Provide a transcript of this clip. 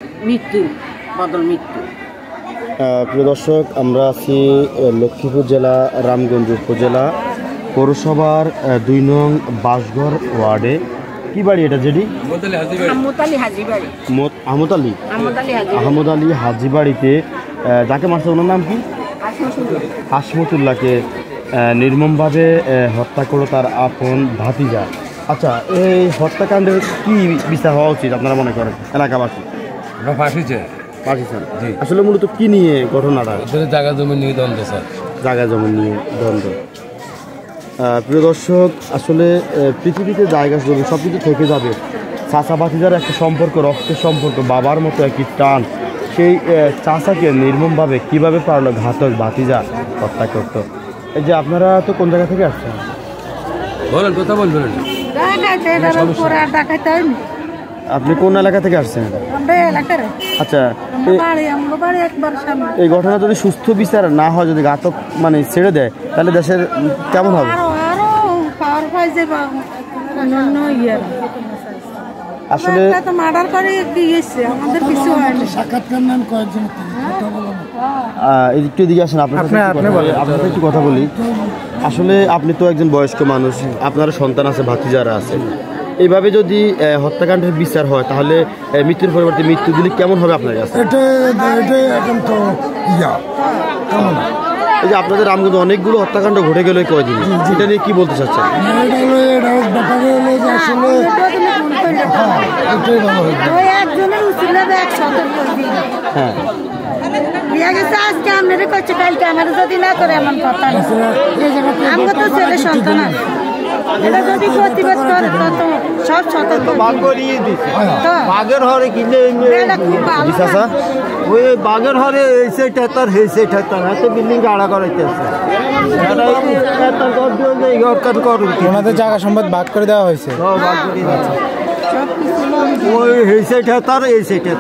মৃত্যু বদল মৃত্যু। প্রিয় দর্শক, আমরা আছি লক্ষ্মীপুর জেলা রামগঞ্জ উপজেলা পৌরসভার ২ নং বাসঘর ওয়ার্ডে। কি বাড়ি এটা? যেটি আহমদ আলী হাজি বাড়িতে যাকে মারছে ওনার নাম কি? হাসমতুল্লাহকে নির্মমভাবে হত্যা করলো তার আপন ভাতিজা। আচ্ছা, এই হত্যাকাণ্ডের কি বিচার হওয়া উচিত আপনারা মনে করেন এলাকাবাসী? আসলে মূলত কি নিয়ে ঘটনাটা? জায়গা জমি নিয়ে দ্বন্দ্ব স্যার, জায়গা জমি নিয়ে দ্বন্দ্ব। প্রিয় দর্শক, আসলে পৃথিবীতে জায়গা জমি সব কিছু থেকে যাবে, চাচা ভাতিজার একটা সম্পর্ক, রক্তের সম্পর্ক, বাবার মতো একই টান। সেই চাচাকে নির্মমভাবে কীভাবে পারলো ঘাতক ভাতিজা হত্যা করতো? এই যে আপনারা তো কোন জায়গা থেকে আসছেন? বলেন, কথা বলবেন। আপনি কোন এলাকা থেকে আসছেন? আচ্ছা, এই ঘটনা যদি সুস্থ বিচার না হয়, যদি ঘাতক মানে ছেড়ে দেয়, তাহলে দেশের কেমন হবে? আসলে একটু এদিকে আসেন, আপনার একটু কথা বলি। আসলে আপনি তো একজন বয়স্ক মানুষ, আপনার সন্তান আছে, ভাতিজারা আছে। এইভাবে যদি হত্যাকাণ্ডের বিচার হয়, তাহলে মৃত্যুর পরিবর্তে মৃত্যু দিলে কেমন হবে আপনার কাছে? এই যে আপনাদের রামগঞ্জে অনেকগুলো হত্যাকাণ্ড ঘটে গেল কয়দিন, এটা নিয়ে কি বলতে চাচ্ছেন? হ্যাঁ, আজকে আপনারা করছে, কালকে আমার যদি না করে এমন কথা, আমার তো ছেলে সন্তান আছে, এটা যদি প্রতিবাদ করে তত সব সতর্ক বাঘের হরে কিনে ওই বাঘের হরে এসে ঠেতার হেসে ঠেতার এত বিল্ডিং আড়া করাইতেছে। ওনাদের জায়গা সম্পদ ভাগ করে দেওয়া হয়েছে, ওই হেসে ঠেতার এই সেটা